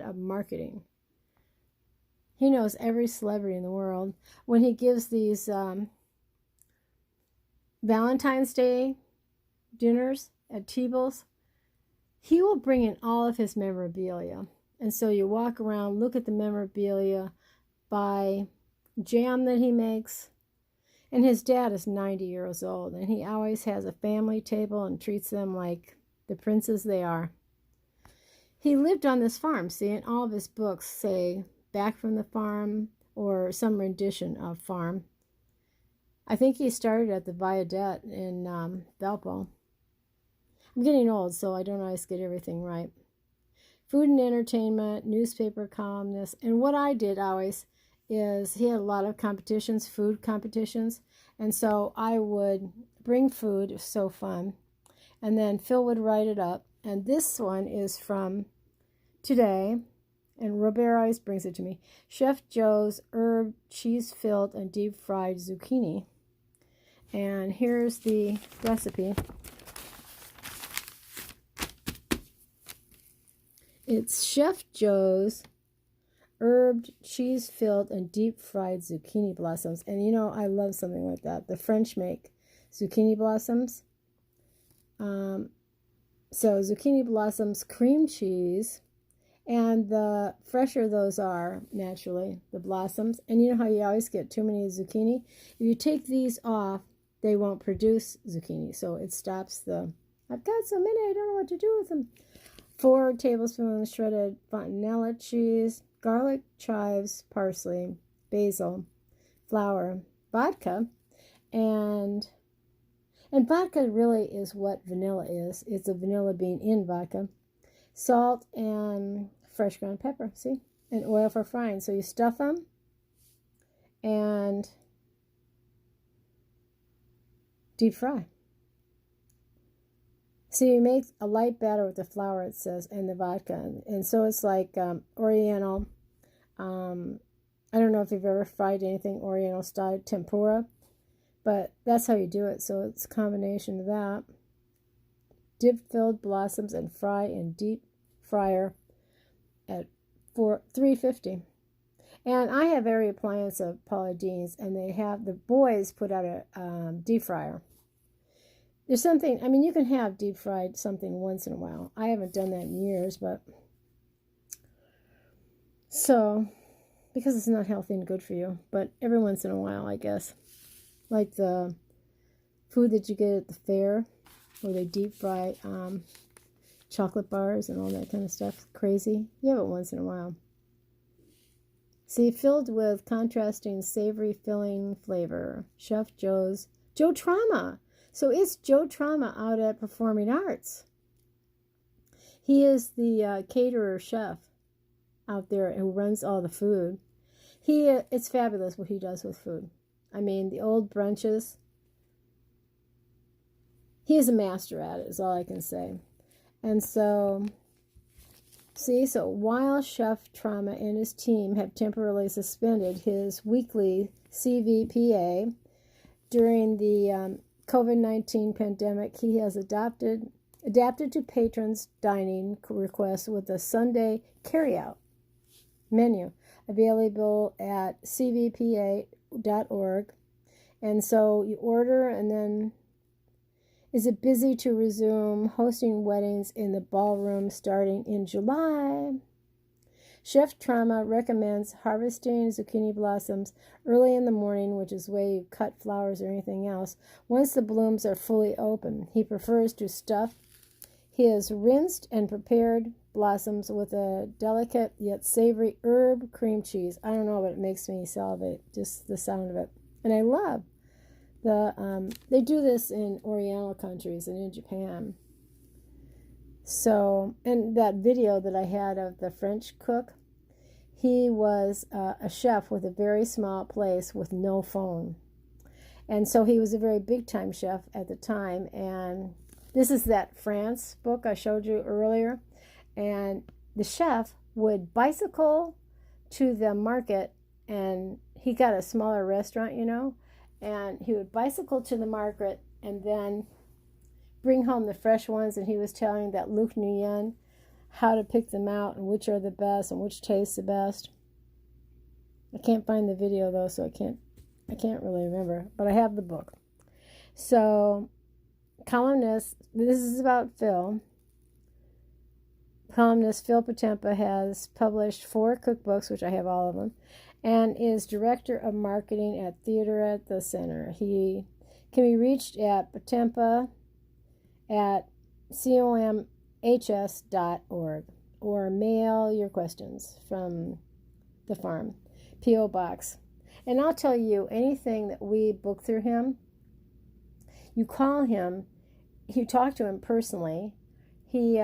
of marketing. He knows every celebrity in the world. When he gives these Valentine's Day dinners at Tebel's, he will bring in all of his memorabilia. And so you walk around, look at the memorabilia, buy jam that he makes. And his dad is 90 years old, and he always has a family table and treats them like the princes they are. He lived on this farm, see, and all of his books say Back from the Farm or some rendition of farm. I think he started at the Viaduct in Valpo. I'm getting old, so I don't always get everything right. Food and entertainment, newspaper columnist, and what I did always is he had a lot of competitions, food competitions, and so I would bring food. It was so fun. And then Phil would write it up, and this one is from today, and Robert always brings it to me. Chef Joe's herb, cheese-filled, and deep-fried zucchini. And here's the recipe. It's Chef Joe's herbed, cheese-filled, and deep-fried zucchini blossoms. And you know, I love something like that. The French make zucchini blossoms. So zucchini blossoms, cream cheese, and the fresher those are, naturally, the blossoms. And you know how you always get too many zucchini? If you take these off, they won't produce zucchini. So it stops the, I've got so many, I don't know what to do with them. 4 tablespoons shredded fontanella cheese, garlic, chives, parsley, basil, flour, vodka, and vodka really is what vanilla is. It's a vanilla bean in vodka. Salt and fresh ground pepper, see? And oil for frying. So you stuff them and deep fry. So you make a light batter with the flour, it says, and the vodka. And so it's like Oriental. I don't know if you've ever fried anything Oriental style, tempura. But that's how you do it. So it's a combination of that. Dip-filled blossoms and fry in deep fryer at 350. And I have every appliance of Paula Deen's, and they have, the boys put out a deep fryer. There's something, I mean, you can have deep fried something once in a while. I haven't done that in years, but so, because it's not healthy and good for you, but every once in a while, I guess. Like the food that you get at the fair, where they deep fry chocolate bars and all that kind of stuff. Crazy. You have it once in a while. See, filled with contrasting savory filling flavor. Chef Joe's Joe Trauma. So it's Joe Trauma out at Performing Arts. He is the caterer chef out there who runs all the food. It's fabulous what he does with food. I mean, the old brunches. He is a master at it, is all I can say. And so, see, so while Chef Trauma and his team have temporarily suspended his weekly CVPA during the COVID-19 pandemic, he has adapted to patrons' dining requests with a Sunday carryout menu available at cvpa.org. And so you order, and then is it busy to resume hosting weddings in the ballroom starting in July? Chef Trauma recommends harvesting zucchini blossoms early in the morning, which is the way you cut flowers or anything else, once the blooms are fully open. He prefers to stuff his rinsed and prepared blossoms with a delicate yet savory herb cream cheese. I don't know, but it makes me salivate, just the sound of it. And I love they do this in Oriental countries and in Japan. So, and that video that I had of the French cook, he was a chef with a very small place with no phone. And so he was a very big-time chef at the time. And this is that France book I showed you earlier. And the chef would bicycle to the market, and he got a smaller restaurant, you know, and he would bicycle to the market and then bring home the fresh ones. And he was telling that Luc Nguyen how to pick them out and which are the best and which tastes the best. I can't find the video though, so I can't really remember, but I have the book. So, columnist, this is about Phil. Columnist Phil Potempa has published 4 cookbooks, which I have all of them, and is director of marketing at Theater at the Center. He can be reached at Potempa at comhs.org or mail your questions from the farm, P.O. Box. And I'll tell you, anything that we book through him, you call him, you talk to him personally, he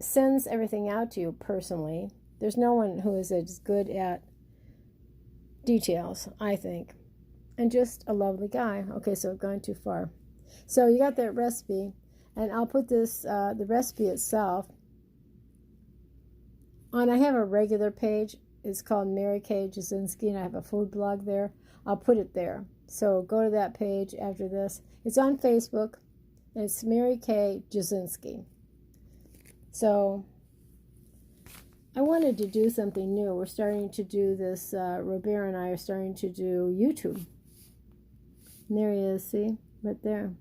sends everything out to you personally. There's no one who is as good at details, I think. And just a lovely guy. Okay, so I've gone too far. So you got that recipe, and I'll put this, the recipe itself, on, I have a regular page. It's called Mary Kay Jasinski, and I have a food blog there. I'll put it there. So go to that page after this. It's on Facebook, and it's Mary Kay Jasinski. So I wanted to do something new. We're starting to do this, Robert and I are starting to do YouTube. And there he is, see? Right there.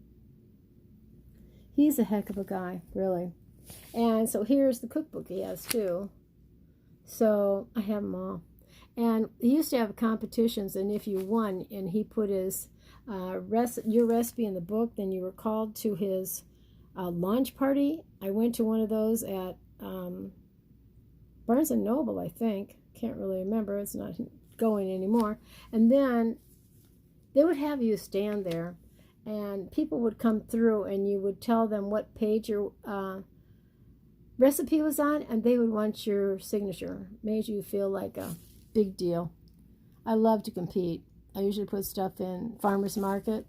He's a heck of a guy, really. And so here's the cookbook he has, too. So I have them all. And he used to have competitions, and if you won and he put his your recipe in the book, then you were called to his launch party. I went to one of those at Barnes & Noble, I think. Can't really remember. It's not going anymore. And then they would have you stand there, and people would come through, and you would tell them what page your recipe was on, and they would want your signature. Made you feel like a big deal. I love to compete. I usually put stuff in Farmer's Market,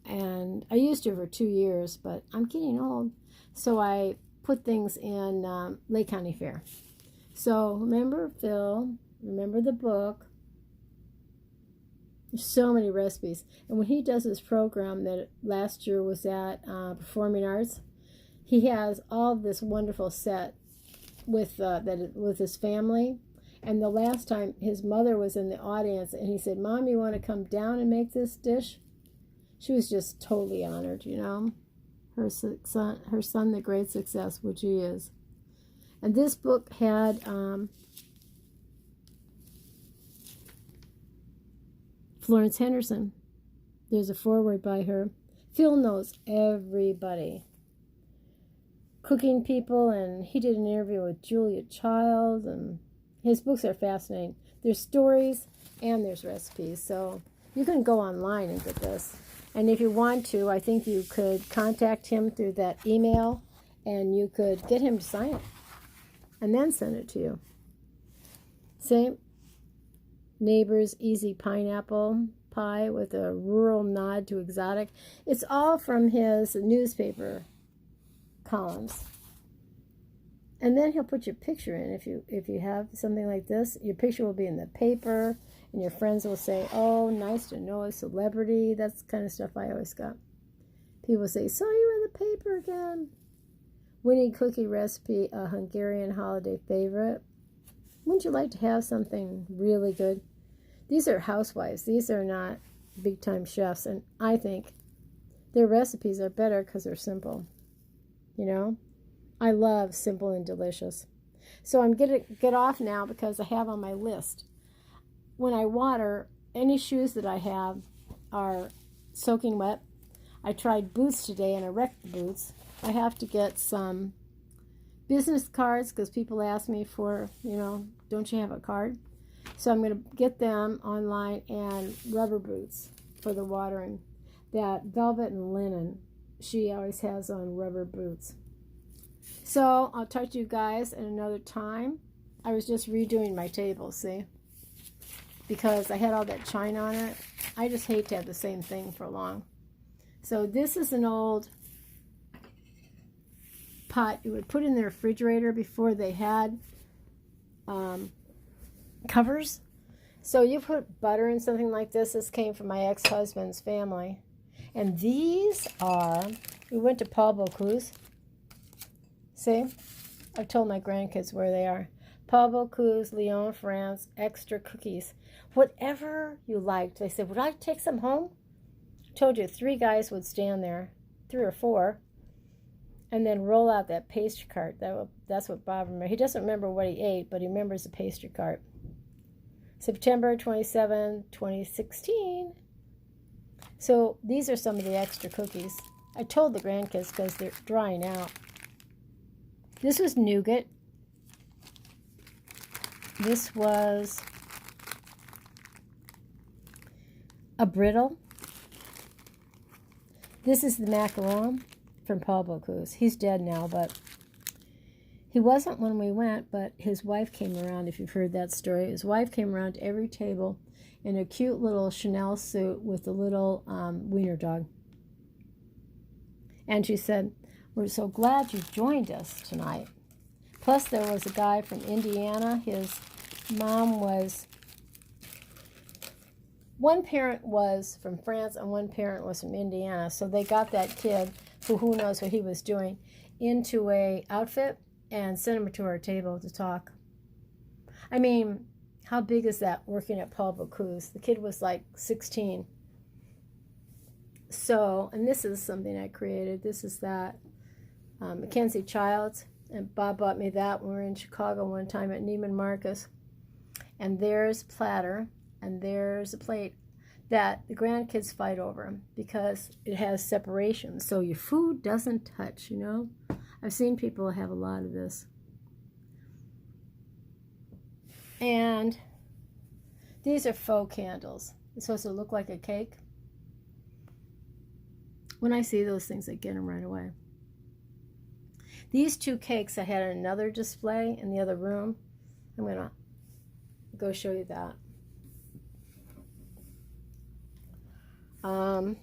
and I used to for 2 years, but I'm getting old, so I put things in Lake County Fair. So remember Phil, remember the book. There's so many recipes, and when he does his program that last year was at Performing Arts, he has all this wonderful set with with his family. And the last time, his mother was in the audience, and he said, "Mom, you want to come down and make this dish?" She was just totally honored, you know. Her son, the great success, which he is. And this book had Florence Henderson. There's a foreword by her. Phil knows everybody. Cooking people, and he did an interview with Julia Child, and his books are fascinating. There's stories and there's recipes, so you can go online and get this. And if you want to, I think you could contact him through that email, and you could get him to sign it and then send it to you. Same. Neighbor's Easy Pineapple Pie with a rural nod to exotic. It's all from his newspaper columns. And then he'll put your picture in. If you have something like this, your picture will be in the paper, and your friends will say, "Oh, nice to know a celebrity." That's the kind of stuff I always got. People say, "Saw you in the paper again." Winning cookie recipe, a Hungarian holiday favorite. Wouldn't you like to have something really good? These are housewives. These are not big-time chefs, and I think their recipes are better because they're simple. You know? I love simple and delicious. So I'm going to get off now because I have on my list. When I water, any shoes that I have are soaking wet. I tried boots today and I wrecked the boots. I have to get some business cards because people ask me for, don't you have a card? So I'm going to get them online, and rubber boots for the watering. That velvet and linen, she always has on rubber boots. So I'll talk to you guys at another time. I was just redoing my table, see? Because I had all that china on it. I just hate to have the same thing for long. So this is an old pot you would put in the refrigerator before they had covers. So you put butter in something like this. This came from my ex-husband's family. And these are, we went to Paul Bocuse. See? I've told my grandkids where they are. Paul Bocuse, Lyon, France, extra cookies. Whatever you liked. They said, would I take some home? I told you 3 guys would stand there, 3 or 4, and then roll out that pastry cart. That's what Bob remembers. He doesn't remember what he ate, but he remembers the pastry cart. September 27, 2016. So these are some of the extra cookies. I told the grandkids because they're drying out. This was nougat. This was a brittle. This is the macaron from Paul Bocuse. He's dead now, but he wasn't when we went, but his wife came around, if you've heard that story. His wife came around to every table in a cute little Chanel suit with a little wiener dog. And she said, we're so glad you joined us tonight. Plus, there was a guy from Indiana. His mom was, one parent was from France and one parent was from Indiana. So they got that kid, who knows what he was doing, into a outfit and sent him to our table to talk. I mean, how big is that working at Paul Bocuse? The kid was like 16. So, and this is something I created. This is that Mackenzie Childs. And Bob bought me that when we were in Chicago one time at Neiman Marcus. And there's a platter, and there's a plate that the grandkids fight over because it has separation. So your food doesn't touch, you know. I've seen people have a lot of this. And these are faux candles. It's supposed to look like a cake. When I see those things, I get them right away. These 2 cakes I had in another display in the other room. I'm going to go show you that. I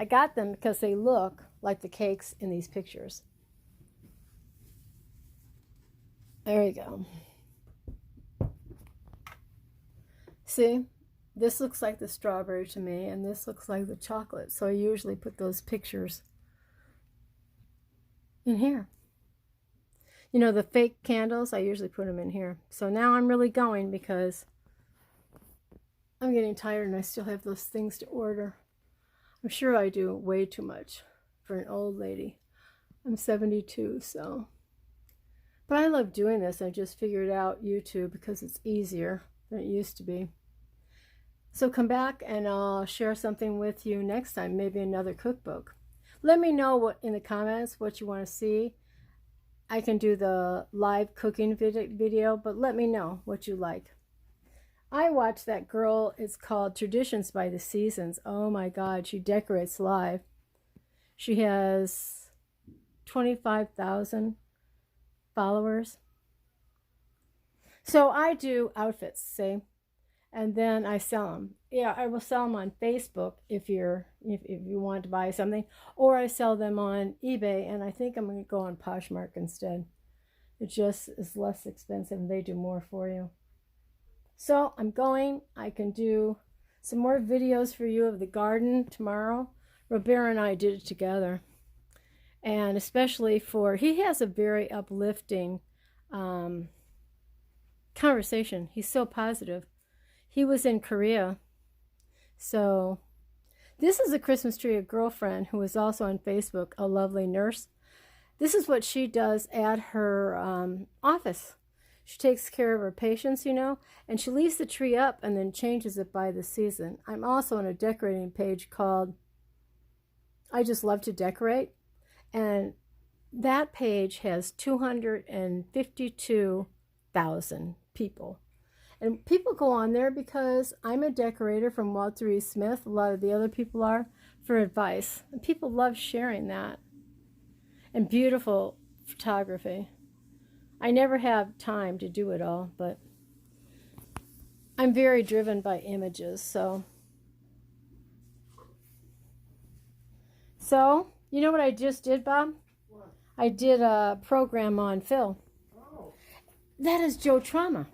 got them because they look like the cakes in these pictures. There you go. See, this looks like the strawberry to me, and this looks like the chocolate. So I usually put those pictures in here. You know, the fake candles, I usually put them in here. So now I'm really going because I'm getting tired and I still have those things to order. I'm sure I do way too much for an old lady. I'm 72, so. But I love doing this. I just figured out YouTube because it's easier than it used to be. So come back and I'll share something with you next time, maybe another cookbook. Let me know what in the comments what you want to see. I can do the live cooking video, but let me know what you like. I watched that girl, it's called Traditions by the Seasons. Oh my God, she decorates live. She has 25,000 followers. So I do outfits, see? And then I sell them. Yeah, I will sell them on Facebook if you want to buy something, or I sell them on eBay, and I think I'm going to go on Poshmark instead. It just is less expensive and they do more for you. So I'm going. I can do some more videos for you of the garden tomorrow. Robert and I did it together, and especially he has a very uplifting conversation. He's so positive. He was in Korea. So this is a Christmas tree, a girlfriend who is also on Facebook, a lovely nurse. This is what she does at her office. She takes care of her patients, you know, and she leaves the tree up and then changes it by the season. I'm also on a decorating page called I Just Love to Decorate. And that page has 252,000 people. And people go on there because I'm a decorator from Walter E. Smith. A lot of the other people are, for advice. And people love sharing that. And beautiful photography. I never have time to do it all, but I'm very driven by images. So you know what I just did, Bob? What? I did a program on Phil. Oh. That is Joe Trauma.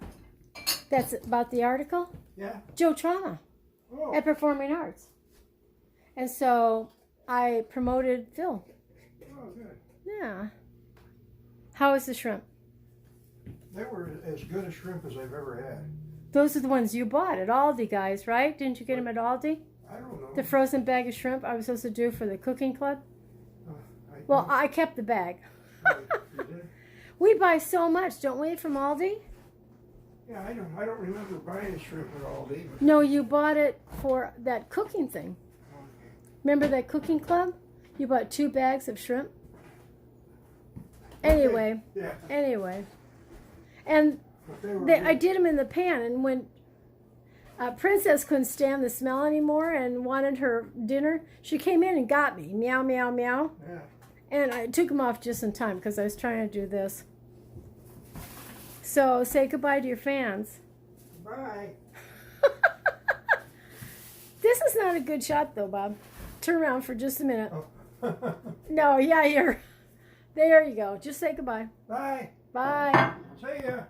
That's about the article? Yeah. Joe Trauma at Performing Arts. And so I promoted Phil. Oh, good. Yeah. How is the shrimp? They were as good a shrimp as I've ever had. Those are the ones you bought at Aldi, guys, right? Didn't you get them at Aldi? I don't know. The frozen bag of shrimp I was supposed to do for the cooking club? I I kept the bag. you did? We buy so much, don't we, from Aldi? Yeah, I don't remember buying shrimp at Aldi. But No, you bought it for that cooking thing. okay. Remember that cooking club? You bought 2 bags of shrimp? Anyway, Yeah. anyway. And But they were I good. did them in the pan, and when Princess couldn't stand the smell anymore and wanted her dinner, she came in and got me. Meow, meow, meow. Yeah. And I took them off just in time because I was trying to do this. So say goodbye to your fans. Bye. This is not a good shot though, Bob. Turn around for just a minute. Oh. No, yeah, you're. There you go. Just say goodbye. Bye. Bye. See ya.